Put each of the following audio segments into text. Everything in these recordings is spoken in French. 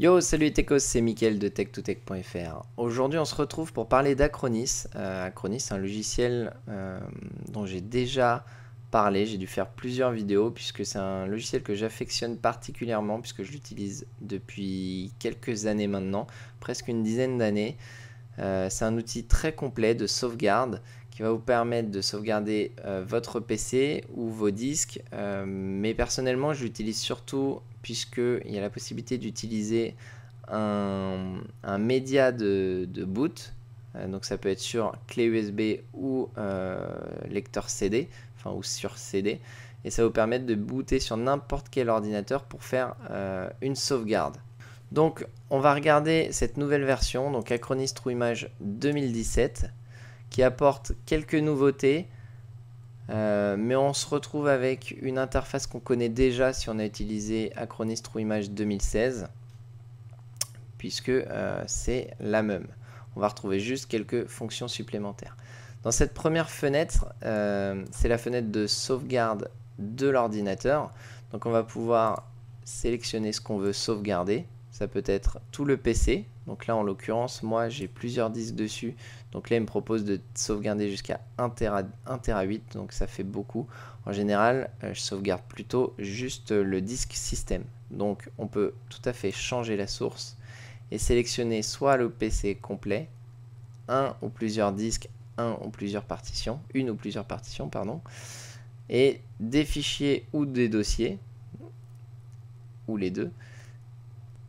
Yo, salut Techos, c'est Mickaël de tech2tech.fr. Aujourd'hui, on se retrouve pour parler d'Acronis. Acronis, c'est un logiciel dont j'ai déjà parlé. J'ai dû faire plusieurs vidéos puisque c'est un logiciel que j'affectionne particulièrement puisque je l'utilise depuis quelques années maintenant, presque une dizaine d'années. C'est un outil très complet de sauvegarde qui va vous permettre de sauvegarder votre PC ou vos disques. Mais personnellement, je l'utilise surtout puisqu'il y a la possibilité d'utiliser un média de boot. Donc ça peut être sur clé USB ou lecteur CD, enfin ou sur CD. Et ça va vous permettre de booter sur n'importe quel ordinateur pour faire une sauvegarde. Donc on va regarder cette nouvelle version, donc Acronis TrueImage 2017, qui apporte quelques nouveautés, mais on se retrouve avec une interface qu'on connaît déjà si on a utilisé Acronis TrueImage 2016, puisque c'est la même. On va retrouver juste quelques fonctions supplémentaires. Dans cette première fenêtre, c'est la fenêtre de sauvegarde de l'ordinateur. Donc on va pouvoir sélectionner ce qu'on veut sauvegarder. Ça peut être tout le PC. Donc là, en l'occurrence, moi, j'ai plusieurs disques dessus. Donc là, il me propose de sauvegarder jusqu'à 1 Tera 8. Donc ça fait beaucoup. En général, je sauvegarde plutôt juste le disque système. Donc on peut tout à fait changer la source et sélectionner soit le PC complet, un ou plusieurs disques, une ou plusieurs partitions, pardon, et des fichiers ou des dossiers, ou les deux.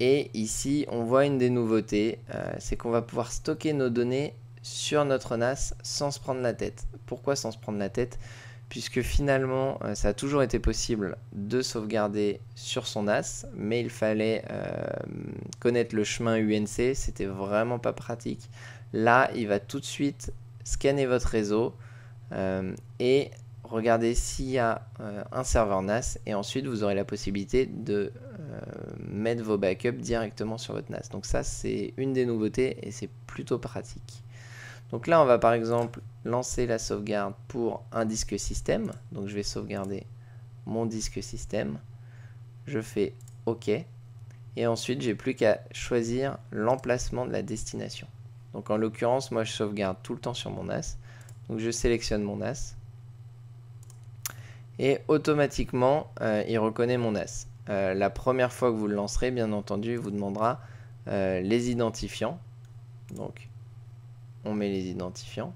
Et ici, on voit une des nouveautés, c'est qu'on va pouvoir stocker nos données sur notre NAS sans se prendre la tête. Pourquoi sans se prendre la tête? Puisque finalement, ça a toujours été possible de sauvegarder sur son NAS, mais il fallait connaître le chemin UNC, c'était vraiment pas pratique. Là, il va tout de suite scanner votre réseau et regardez s'il y a un serveur NAS, et ensuite vous aurez la possibilité de mettre vos backups directement sur votre NAS. Donc ça, c'est une des nouveautés et c'est plutôt pratique. Donc là, on va par exemple lancer la sauvegarde pour un disque système. Donc je vais sauvegarder mon disque système. Je fais OK. Et ensuite, j'ai plus qu'à choisir l'emplacement de la destination. Donc en l'occurrence, moi je sauvegarde tout le temps sur mon NAS. Donc je sélectionne mon NAS. Et automatiquement, il reconnaît mon NAS. La première fois que vous le lancerez, bien entendu, il vous demandera les identifiants. Donc on met les identifiants.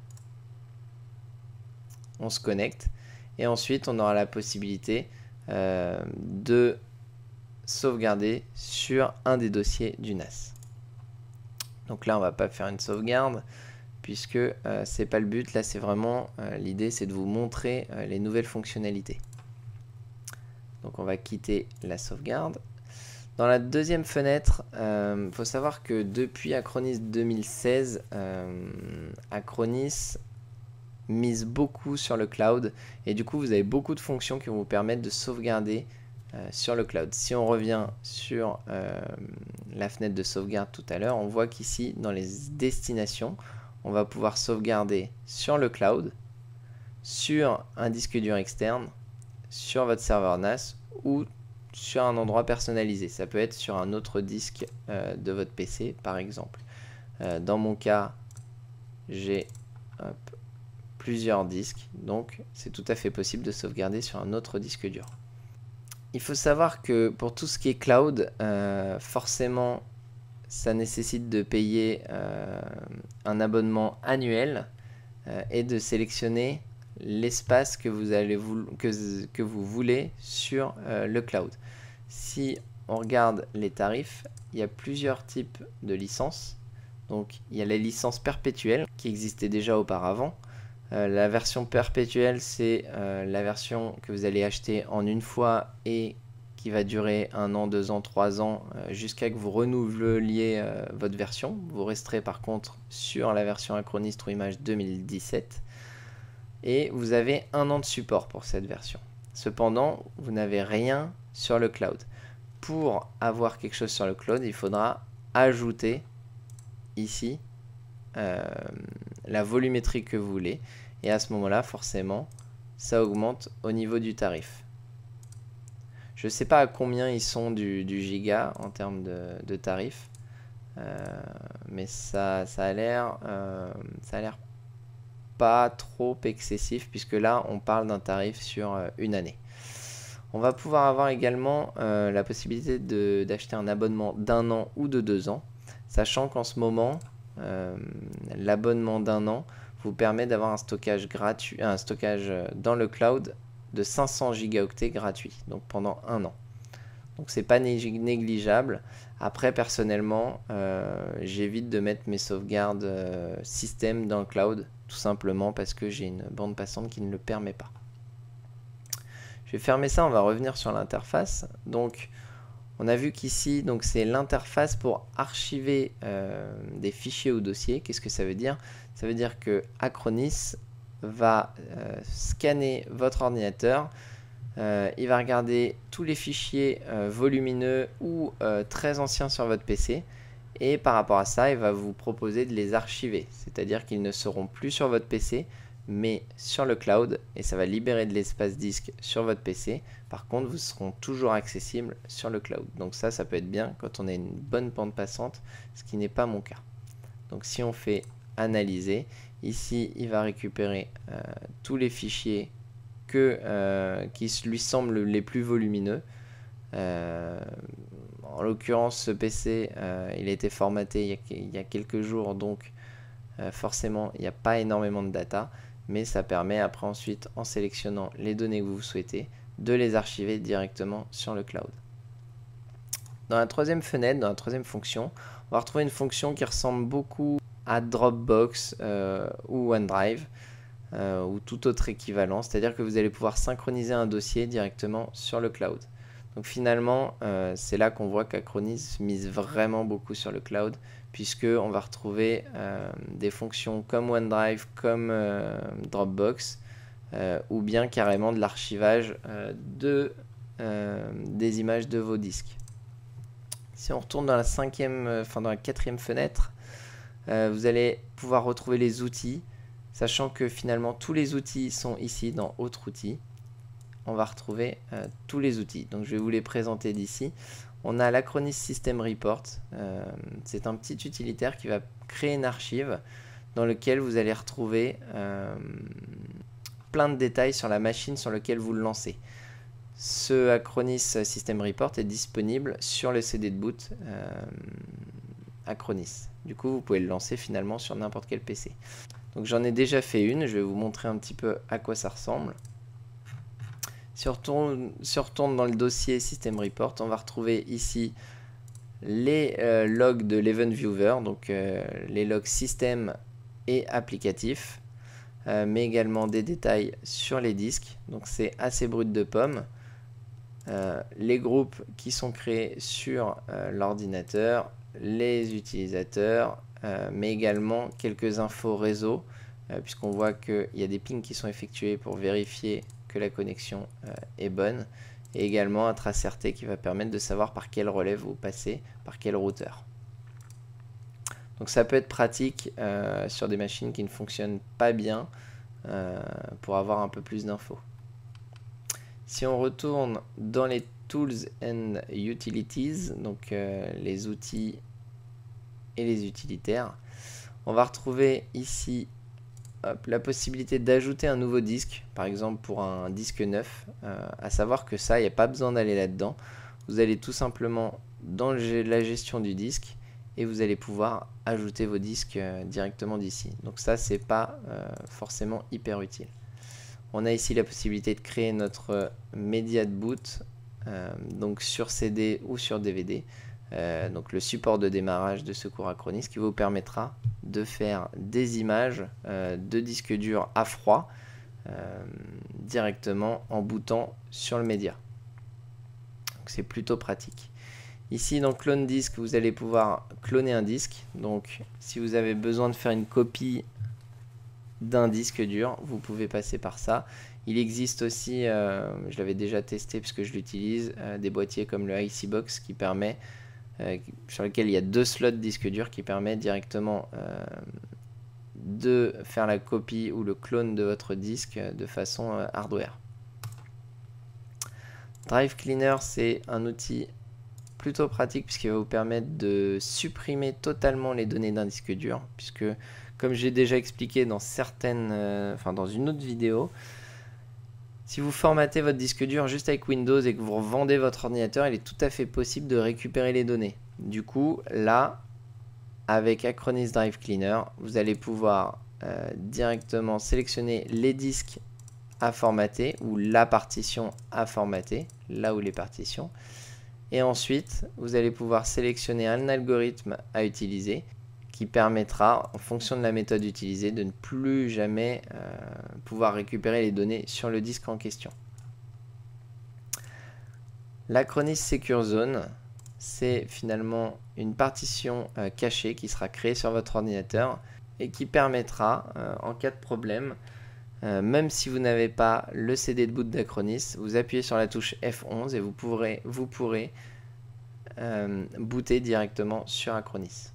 On se connecte. Et ensuite, on aura la possibilité de sauvegarder sur un des dossiers du NAS. Donc là, on va pas faire une sauvegarde puisque c'est pas le but. Là, c'est vraiment l'idée, c'est de vous montrer les nouvelles fonctionnalités. Donc on va quitter la sauvegarde. Dans la deuxième fenêtre, faut savoir que depuis Acronis 2016, Acronis mise beaucoup sur le cloud et du coup vous avez beaucoup de fonctions qui vont vous permettre de sauvegarder sur le cloud. Si on revient sur la fenêtre de sauvegarde tout à l'heure, on voit qu'ici dans les destinations, on va pouvoir sauvegarder sur le cloud, sur un disque dur externe, sur votre serveur NAS ou sur un endroit personnalisé. Ça peut être sur un autre disque de votre PC par exemple. Dans mon cas, j'ai plusieurs disques, donc c'est tout à fait possible de sauvegarder sur un autre disque dur. Il faut savoir que pour tout ce qui est cloud, forcément ça nécessite de payer un abonnement annuel et de sélectionner l'espace que vous voulez sur le cloud. Si on regarde les tarifs, il y a plusieurs types de licences. Donc il y a les licences perpétuelles qui existaient déjà auparavant. La version perpétuelle, c'est la version que vous allez acheter en une fois et qui va durer 1 an, 2 ans, 3 ans jusqu'à que vous renouveliez votre version. Vous resterez par contre sur la version Acronis TrueImage 2017 et vous avez 1 an de support pour cette version. Cependant, vous n'avez rien sur le cloud. Pour avoir quelque chose sur le cloud, il faudra ajouter ici la volumétrie que vous voulez et à ce moment là forcément ça augmente au niveau du tarif. Je ne sais pas à combien ils sont du giga en termes de tarifs, mais ça a l'air pas trop excessif, puisque là on parle d'un tarif sur une année. On va pouvoir avoir également la possibilité d'acheter un abonnement d'1 an ou de 2 ans, sachant qu'en ce moment, l'abonnement d'1 an vous permet d'avoir un stockage gratuit, un stockage dans le cloud de 500 gigaoctets gratuit, donc pendant 1 an. Donc c'est pas négligeable. Après, personnellement, j'évite de mettre mes sauvegardes système dans le cloud, tout simplement parce que j'ai une bande passante qui ne le permet pas. Je vais fermer ça, on va revenir sur l'interface. Donc on a vu qu'ici, donc c'est l'interface pour archiver des fichiers ou dossiers. Qu'est-ce que ça veut dire? Ça veut dire que Acronis va scanner votre ordinateur. Il va regarder tous les fichiers volumineux ou très anciens sur votre PC. Et par rapport à ça, il va vous proposer de les archiver. C'est-à-dire qu'ils ne seront plus sur votre PC, mais sur le cloud, et ça va libérer de l'espace disque sur votre PC. Par contre, vous seront toujours accessibles sur le cloud. Donc ça peut être bien quand on a une bonne bande passante, ce qui n'est pas mon cas. Donc si on fait analyser, ici il va récupérer tous les fichiers qui lui semblent les plus volumineux. En l'occurrence, ce PC, il a été formaté il y a quelques jours, donc forcément il n'y a pas énormément de data, mais ça permet après ensuite, en sélectionnant les données que vous souhaitez, de les archiver directement sur le cloud. Dans la troisième fenêtre, dans la troisième fonction, on va retrouver une fonction qui ressemble beaucoup à Dropbox ou OneDrive ou tout autre équivalent, c'est-à-dire que vous allez pouvoir synchroniser un dossier directement sur le cloud. Donc finalement, c'est là qu'on voit qu'Acronis mise vraiment beaucoup sur le cloud, puisqu'on va retrouver des fonctions comme OneDrive, comme Dropbox, ou bien carrément de l'archivage des images de vos disques. Si on retourne dans la quatrième fenêtre, vous allez pouvoir retrouver les outils, sachant que finalement tous les outils sont ici dans Autres outils. On va retrouver tous les outils. Donc je vais vous les présenter d'ici. On a l'Acronis System Report. C'est un petit utilitaire qui va créer une archive dans lequel vous allez retrouver plein de détails sur la machine sur laquelle vous le lancez. Ce Acronis System Report est disponible sur le CD de boot Acronis. Du coup, vous pouvez le lancer finalement sur n'importe quel PC. Donc j'en ai déjà fait une. Je vais vous montrer un petit peu à quoi ça ressemble. Si on retourne dans le dossier System Report, on va retrouver ici les logs de l'Event Viewer, donc les logs système et applicatifs, mais également des détails sur les disques. Donc c'est assez brut de pomme. Les groupes qui sont créés sur l'ordinateur, les utilisateurs, mais également quelques infos réseau, puisqu'on voit qu'il y a des pings qui sont effectués pour vérifier que la connexion est bonne, et également un trace RT qui va permettre de savoir par quel relais vous passez, par quel routeur. Donc ça peut être pratique sur des machines qui ne fonctionnent pas bien pour avoir un peu plus d'infos. Si on retourne dans les Tools and Utilities, donc les outils et les utilitaires, on va retrouver ici la possibilité d'ajouter un nouveau disque, par exemple pour un disque neuf, à savoir que ça, il n'y a pas besoin d'aller là-dedans. Vous allez tout simplement dans la gestion du disque et vous allez pouvoir ajouter vos disques directement d'ici. Donc ça, c'est pas forcément hyper utile. On a ici la possibilité de créer notre média de boot, donc sur CD ou sur DVD. Donc le support de démarrage de Secours Acronis qui vous permettra de faire des images de disques durs à froid directement en bootant sur le média. C'est plutôt pratique. Ici dans Clone Disque, vous allez pouvoir cloner un disque. Donc si vous avez besoin de faire une copie d'un disque dur, vous pouvez passer par ça. Il existe aussi, je l'avais déjà testé puisque je l'utilise, des boîtiers comme le ICBox qui permet sur lequel il y a 2 slots disque dur qui permet directement de faire la copie ou le clone de votre disque de façon hardware. Drive Cleaner, c'est un outil plutôt pratique puisqu'il va vous permettre de supprimer totalement les données d'un disque dur, puisque comme j'ai déjà expliqué dans dans une autre vidéo, si vous formatez votre disque dur juste avec Windows et que vous revendez votre ordinateur, il est tout à fait possible de récupérer les données. Du coup, là, avec Acronis Drive Cleaner, vous allez pouvoir directement sélectionner les disques à formater ou la partition à formater, là où les partitions. Et ensuite, vous allez pouvoir sélectionner un algorithme à utiliser qui permettra, en fonction de la méthode utilisée, de ne plus jamais pouvoir récupérer les données sur le disque en question. L'Acronis Secure Zone, c'est finalement une partition cachée qui sera créée sur votre ordinateur et qui permettra, en cas de problème, même si vous n'avez pas le CD de boot d'Acronis, vous appuyez sur la touche F11 et vous pourrez booter directement sur Acronis.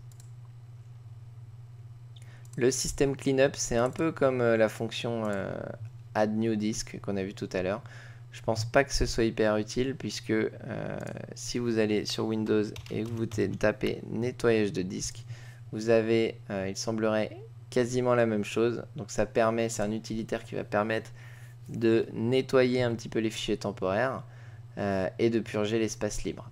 Le système cleanup, c'est un peu comme la fonction add new disk qu'on a vu tout à l'heure. Je pense pas que ce soit hyper utile puisque si vous allez sur Windows et que vous tapez nettoyage de disque, vous avez, il semblerait, quasiment la même chose. Donc ça permet, c'est un utilitaire qui va permettre de nettoyer un petit peu les fichiers temporaires et de purger l'espace libre.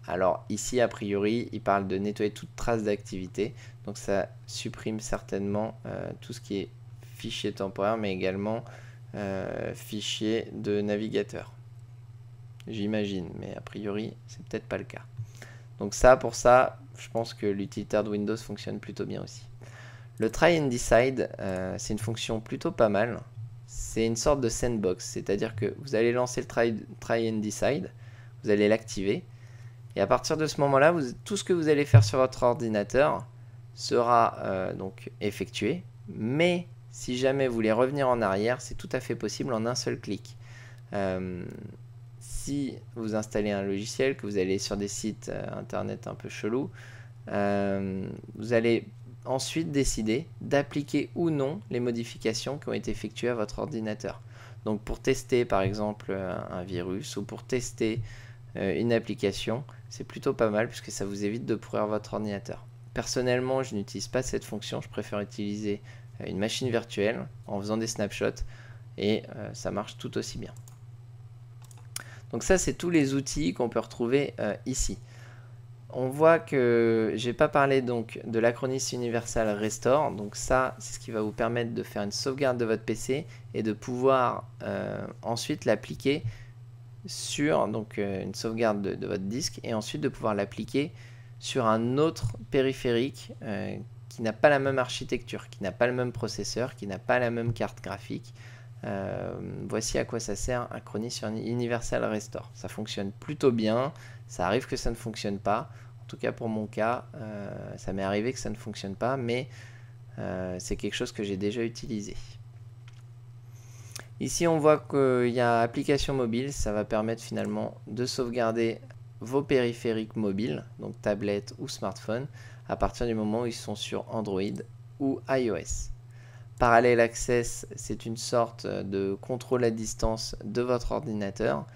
Alors ici, a priori, il parle de nettoyer toute trace d'activité. Donc ça supprime certainement tout ce qui est fichier temporaire, mais également fichier de navigateur. J'imagine, mais a priori, c'est peut-être pas le cas. Donc ça, pour ça, je pense que l'utilitaire de Windows fonctionne plutôt bien aussi. Le Try and Decide, c'est une fonction plutôt pas mal. C'est une sorte de sandbox, c'est-à-dire que vous allez lancer le Try and Decide, vous allez l'activer, et à partir de ce moment-là, tout ce que vous allez faire sur votre ordinateur sera donc effectué, mais si jamais vous voulez revenir en arrière, c'est tout à fait possible en un seul clic. Si vous installez un logiciel, que vous allez sur des sites internet un peu chelous, vous allez ensuite décider d'appliquer ou non les modifications qui ont été effectuées à votre ordinateur. Donc pour tester par exemple un virus ou pour tester une application, c'est plutôt pas mal puisque ça vous évite de pourrir votre ordinateur. Personnellement, je n'utilise pas cette fonction, je préfère utiliser une machine virtuelle en faisant des snapshots et ça marche tout aussi bien. Donc ça, c'est tous les outils qu'on peut retrouver ici. On voit que j'ai pas parlé donc de l'Acronis Universal Restore. Donc ça, c'est ce qui va vous permettre de faire une sauvegarde de votre PC et de pouvoir ensuite l'appliquer sur une sauvegarde de votre disque et ensuite de pouvoir l'appliquer sur un autre périphérique qui n'a pas la même architecture, qui n'a pas le même processeur, qui n'a pas la même carte graphique. Voici à quoi ça sert Acronis Universal Restore. Ça fonctionne plutôt bien, ça arrive que ça ne fonctionne pas. En tout cas pour mon cas, ça m'est arrivé que ça ne fonctionne pas, mais c'est quelque chose que j'ai déjà utilisé. Ici on voit qu'il y a application mobile, ça va permettre finalement de sauvegarder vos périphériques mobiles, donc tablette ou smartphone, à partir du moment où ils sont sur Android ou iOS. Parallel Access, c'est une sorte de contrôle à distance de votre ordinateur.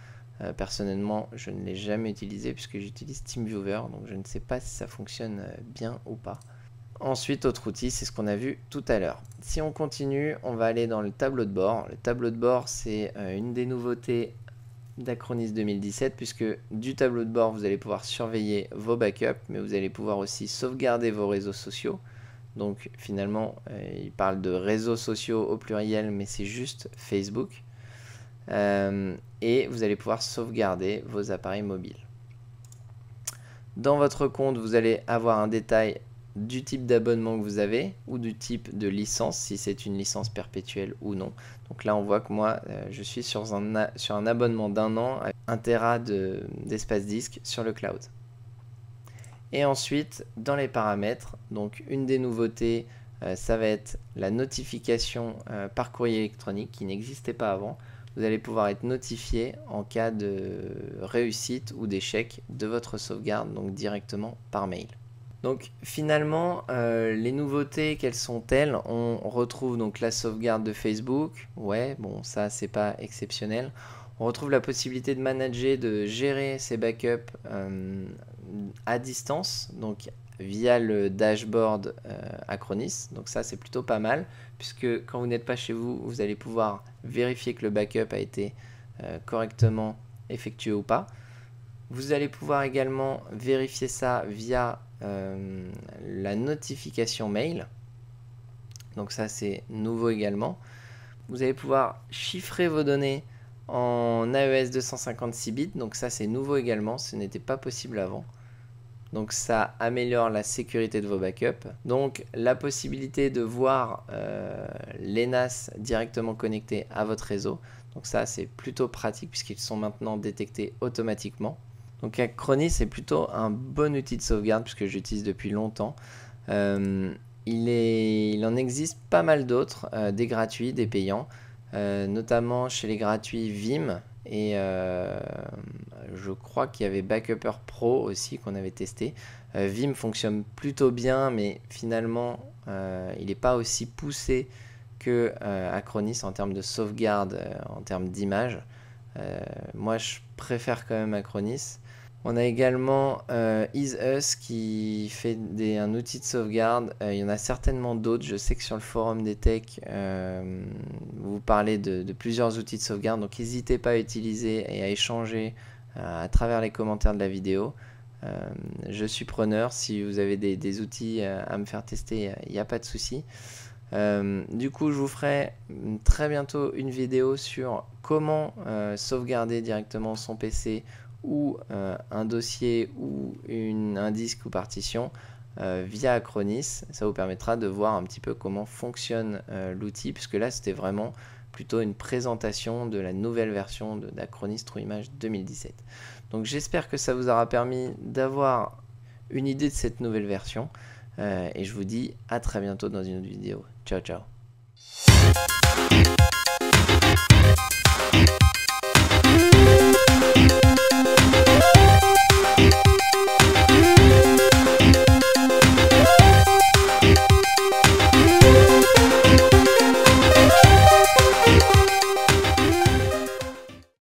Personnellement, je ne l'ai jamais utilisé puisque j'utilise TeamViewer, donc je ne sais pas si ça fonctionne bien ou pas. Ensuite, autre outil, c'est ce qu'on a vu tout à l'heure. Si on continue, on va aller dans le tableau de bord. Le tableau de bord, c'est une des nouveautés d'Acronis 2017 puisque du tableau de bord, vous allez pouvoir surveiller vos backups, mais vous allez pouvoir aussi sauvegarder vos réseaux sociaux. Donc finalement, il parle de réseaux sociaux au pluriel, mais c'est juste Facebook. Et vous allez pouvoir sauvegarder vos appareils mobiles. Dans votre compte, vous allez avoir un détail du type d'abonnement que vous avez ou du type de licence, si c'est une licence perpétuelle ou non. Donc là, on voit que moi, je suis sur un abonnement d'1 an avec 1 Tera d'espace disque sur le cloud. Et ensuite, dans les paramètres, donc une des nouveautés, ça va être la notification par courrier électronique qui n'existait pas avant. Vous allez pouvoir être notifié en cas de réussite ou d'échec de votre sauvegarde, donc directement par mail. Donc finalement, les nouveautés, quelles sont-elles? On retrouve donc la sauvegarde de Facebook. Ouais, bon, ça c'est pas exceptionnel. On retrouve la possibilité de manager, de gérer ses backups à distance, donc via le dashboard Acronis. Donc ça, c'est plutôt pas mal, puisque quand vous n'êtes pas chez vous, vous allez pouvoir vérifier que le backup a été correctement effectué ou pas. Vous allez pouvoir également vérifier ça via la notification mail. Donc ça, c'est nouveau également. Vous allez pouvoir chiffrer vos données en AES 256 bits, donc ça c'est nouveau également, ce n'était pas possible avant. Donc ça améliore la sécurité de vos backups. Donc la possibilité de voir les NAS directement connectés à votre réseau. Donc ça c'est plutôt pratique puisqu'ils sont maintenant détectés automatiquement. Donc Acronis c'est plutôt un bon outil de sauvegarde puisque j'utilise depuis longtemps. Il en existe pas mal d'autres, des gratuits, des payants. Notamment chez les gratuits Vim et je crois qu'il y avait Backupper Pro aussi qu'on avait testé. Vim fonctionne plutôt bien, mais finalement il n'est pas aussi poussé que Acronis en termes de sauvegarde, en termes d'image. Moi je préfère quand même Acronis. On a également EaseUs qui fait un outil de sauvegarde. Il y en a certainement d'autres. Je sais que sur le forum des techs, vous parlez de plusieurs outils de sauvegarde. Donc n'hésitez pas à utiliser et à échanger à travers les commentaires de la vidéo. Je suis preneur. Si vous avez des outils à me faire tester, il n'y a pas de souci. Du coup, je vous ferai très bientôt une vidéo sur comment sauvegarder directement son PC ou un dossier ou un disque ou partition via Acronis. Ça vous permettra de voir un petit peu comment fonctionne l'outil, puisque là c'était vraiment plutôt une présentation de la nouvelle version d'Acronis TrueImage 2017. Donc j'espère que ça vous aura permis d'avoir une idée de cette nouvelle version et je vous dis à très bientôt dans une autre vidéo. Ciao ciao.